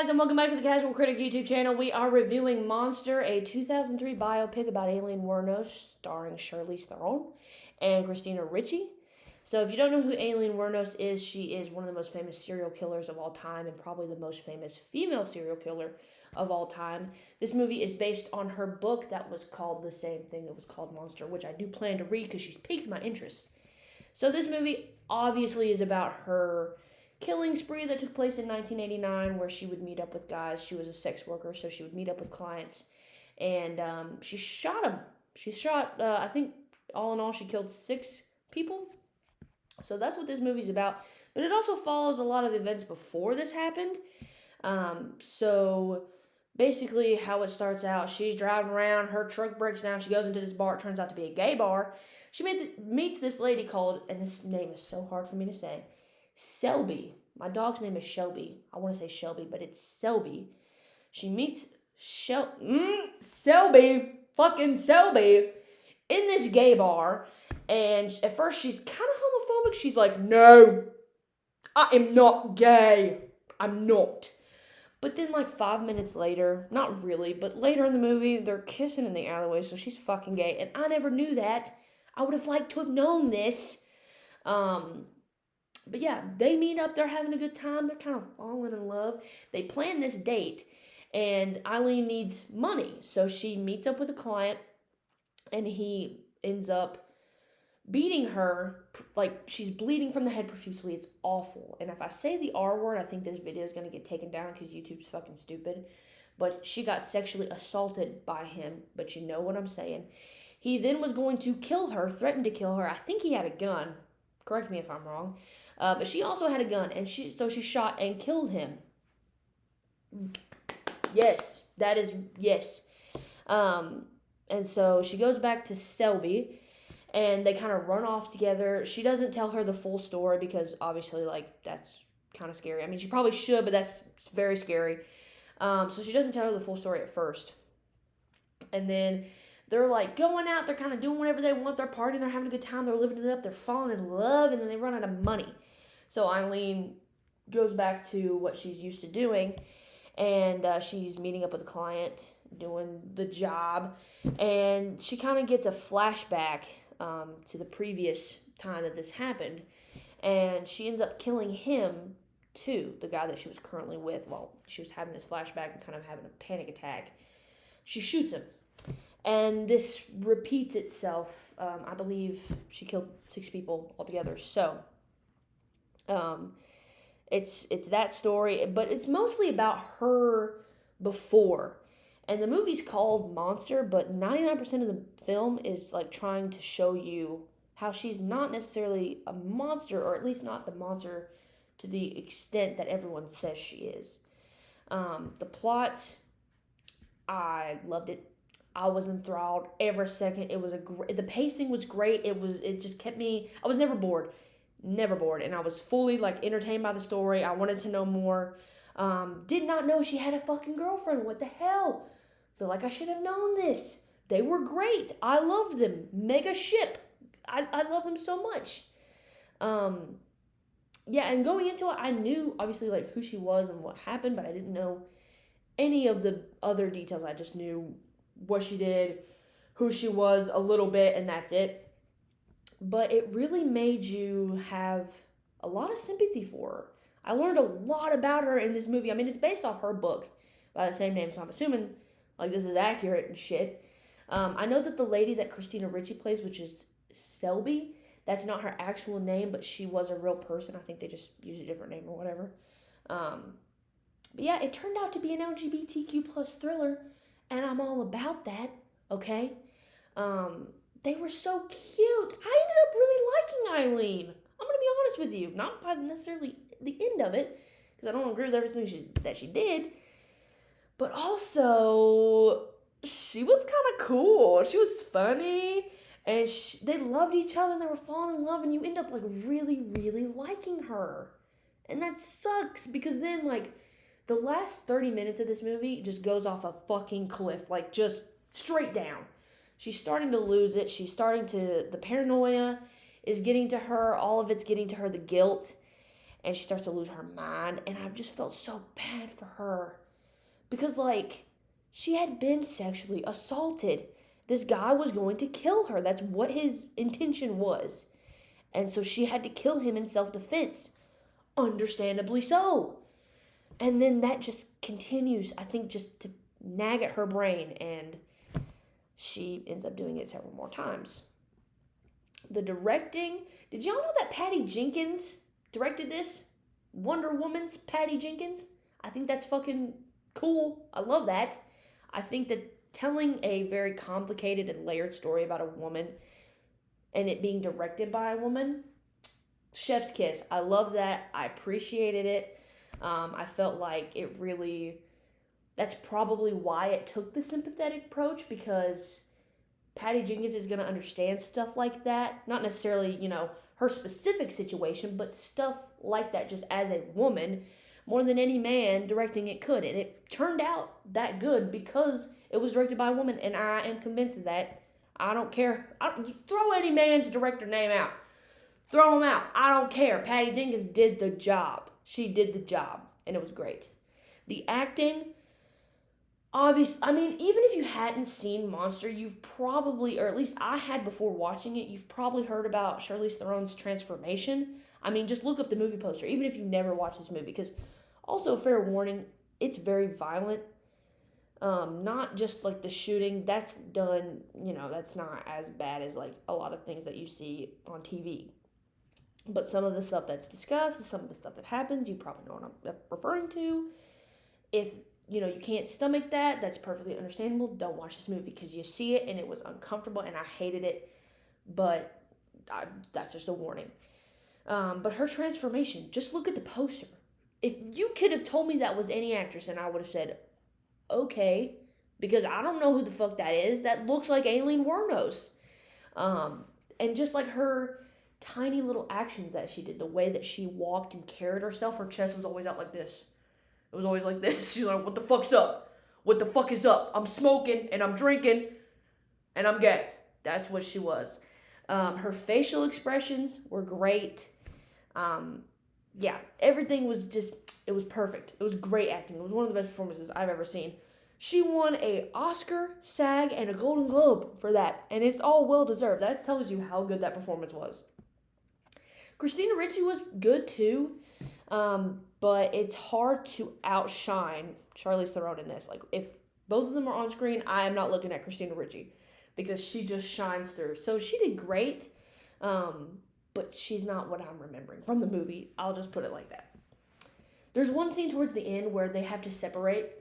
guys, and welcome back to the Casual Critic YouTube channel. We are reviewing Monster, a 2003 biopic about Aileen Wuornos, starring Charlize Theron and Christina Ricci. So if you don't know who Aileen Wuornos is, she is one of the most famous serial killers of all time and probably the most famous female serial killer of all time. This movie is based on her book that was called the same thing. It was called Monster, which I do plan to read because she's piqued my interest. So this movie obviously is about her killing spree that took place in 1989, where she would meet up with guys. She was a sex worker, so she would meet up with clients, and she shot them. She shot, I think, all in all, she killed 6 people. So that's what this movie's about. But it also follows a lot of events before this happened. So basically how it starts out, she's driving around, her truck breaks down, she goes into this bar, it turns out to be a gay bar. She meets this lady called, and this name is so hard for me to say, Selby. My dog's name is Shelby. I want to say Shelby, but it's Selby. She meets Selby, fucking Selby, in this gay bar. And at first she's kind of homophobic. She's like, no, I am not gay. I'm not. But then like 5 minutes later, not really, but later in the movie, they're kissing in the alleyway, so she's fucking gay. And I never knew that. I would have liked to have known this. But yeah, they meet up, they're having a good time, they're kind of falling in love. They plan this date, and Aileen needs money. So she meets up with a client, and he ends up beating her, like she's bleeding from the head profusely. It's awful. And if I say the R word, I think this video is going to get taken down because YouTube's fucking stupid. But she got sexually assaulted by him, but you know what I'm saying. He then was going to kill her, threatened to kill her. I think he had a gun. Correct me if I'm wrong. But she also had a gun, and she shot and killed him. Yes, that is, yes. And so she goes back to Selby, and they kind of run off together. She doesn't tell her the full story because obviously, like, that's kind of scary. I mean, she probably should, but that's very scary. So she doesn't tell her the full story at first. And then they're like going out, they're kind of doing whatever they want, they're partying, they're having a good time, they're living it up, they're falling in love, and then they run out of money. So Aileen goes back to what she's used to doing, and she's meeting up with a client, doing the job, and she kind of gets a flashback to the previous time that this happened, and she ends up killing him too, the guy that she was currently with while she was having this flashback and kind of having a panic attack. She shoots him. And this repeats itself. I believe she killed 6 people altogether. So, it's that story, but it's mostly about her before. And the movie's called Monster, but 99% of the film is like trying to show you how she's not necessarily a monster, or at least not the monster to the extent that everyone says she is. The plot, I loved it. I was enthralled every second. It was the pacing was great. It just kept me, I was never bored, and I was fully like entertained by the story. I wanted to know more. Did not know she had a fucking girlfriend. What the hell? Feel like I should have known this. They were great. I loved them. Mega ship. I love them so much. Yeah, and going into it, I knew obviously like who she was and what happened, but I didn't know any of the other details. I just knew what she did, who she was a little bit, and that's it. But it really made you have a lot of sympathy for her. I learned a lot about her in this movie. I mean, it's based off her book by the same name, so I'm assuming like this is accurate and shit. I know that the lady that Christina Ricci plays, which is Selby, that's not her actual name, but she was a real person. I think they just used a different name or whatever. But yeah, it turned out to be an LGBTQ plus thriller, and I'm all about that, okay? They were so cute. I ended up really liking Aileen. I'm going to be honest with you. Not by necessarily the end of it, because I don't agree with everything that she did. But also, she was kind of cool. She was funny, and they loved each other, and they were falling in love, and you end up, like, really, really liking her. And that sucks, because then, like, the last 30 minutes of this movie just goes off a fucking cliff, like just straight down. She's starting to lose it. The paranoia is getting to her. All of it's getting to her, the guilt. and she starts to lose her mind, and I just felt so bad for her because, like, she had been sexually assaulted. This guy was going to kill her. That's what his intention was. And so she had to kill him in self-defense. Understandably so. And then that just continues, I think, just to nag at her brain, and she ends up doing it several more times. The directing, did y'all know that Patty Jenkins directed this? Wonder Woman's Patty Jenkins? I think that's fucking cool. I love that. I think that telling a very complicated and layered story about a woman and it being directed by a woman, chef's kiss. I love that. I appreciated it. I felt like it really, that's probably why it took the sympathetic approach, because Patty Jenkins is going to understand stuff like that. Not necessarily, her specific situation, but stuff like that just as a woman more than any man directing it could. And it turned out that good because it was directed by a woman, and I am convinced of that. I don't care. You throw any man's director name out. Throw him out. I don't care. Patty Jenkins did the job. She did the job, and it was great. The acting, obviously, I mean, even if you hadn't seen Monster, you've probably, or at least I had before watching it, you've probably heard about Charlize Theron's transformation. I mean, just look up the movie poster, even if you never watched this movie, because also, fair warning, it's very violent. Not just like the shooting, that's done, that's not as bad as like a lot of things that you see on TV. But some of the stuff that's discussed, some of the stuff that happens, you probably know what I'm referring to. If, you can't stomach that, that's perfectly understandable. Don't watch this movie because you see it and it was uncomfortable and I hated it. But that's just a warning. But her transformation, just look at the poster. If you could have told me that was any actress, and I would have said, okay, because I don't know who the fuck that is. That looks like Aileen Wuornos. And just like her tiny little actions that she did, the way that she walked and carried herself, her chest was always out like this. It was always like this. She's like, what the fuck's up? What the fuck is up? I'm smoking and I'm drinking and I'm gay. That's what she was. Her facial expressions were great. Yeah, everything was just, it was perfect. It was great acting. It was one of the best performances I've ever seen. She won an Oscar, SAG, and a Golden Globe for that. And it's all well-deserved. That tells you how good that performance was. Christina Ricci was good too. But it's hard to outshine Charlize Theron in this. Like, if both of them are on screen, I am not looking at Christina Ricci because she just shines through. So she did great, but she's not what I'm remembering from the movie. I'll just put it like that. There's one scene towards the end where they have to separate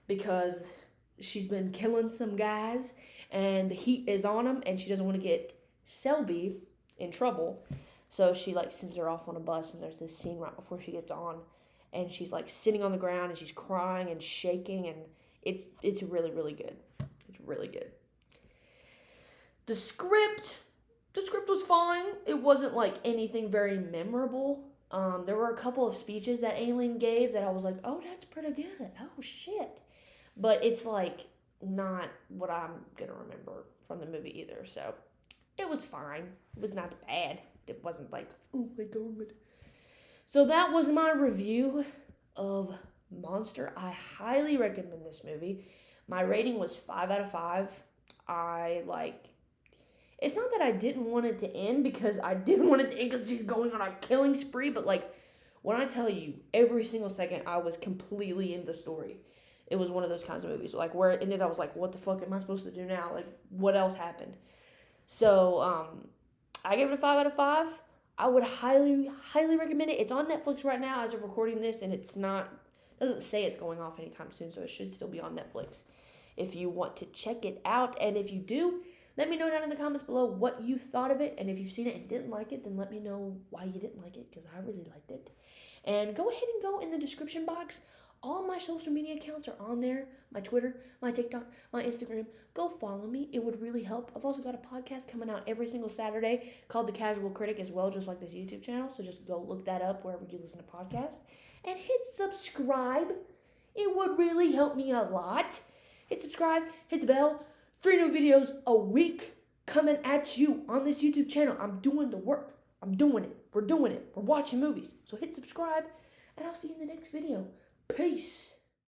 because she's been killing some guys and the heat is on them and she doesn't want to get Selby in trouble. So she sends her off on a bus, and there's this scene right before she gets on, and she's sitting on the ground and she's crying and shaking, and it's really, really good. It's really good. The script was fine. It wasn't anything very memorable. There were a couple of speeches that Aileen gave that I was like, oh, that's pretty good. Oh shit. But it's not what I'm gonna remember from the movie either. So it was fine. It was not bad. It wasn't oh my god. So that was my review of Monster. I highly recommend this movie. My rating was 5 out of 5. It's not that I didn't want it to end, because I didn't want it to end because she's going on a killing spree, but when I tell you, every single second I was completely in the story. It was one of those kinds of movies. Where it ended, I was like, what the fuck am I supposed to do now? What else happened? So, I gave it a 5 out of 5. I would highly, highly recommend it. It's on Netflix right now as of recording this, and doesn't say it's going off anytime soon, so it should still be on Netflix if you want to check it out. And if you do, let me know down in the comments below what you thought of it. And if you've seen it and didn't like it, then let me know why you didn't like it, because I really liked it. And go ahead and go in the description box. All my social media accounts are on there. My Twitter, my TikTok, my Instagram. Go follow me. It would really help. I've also got a podcast coming out every single Saturday called The Casual Critic as well, just like this YouTube channel. So just go look that up wherever you listen to podcasts. And hit subscribe. It would really help me a lot. Hit subscribe. Hit the bell. 3 new videos a week coming at you on this YouTube channel. I'm doing the work. I'm doing it. We're doing it. We're watching movies. So hit subscribe, and I'll see you in the next video. Peace.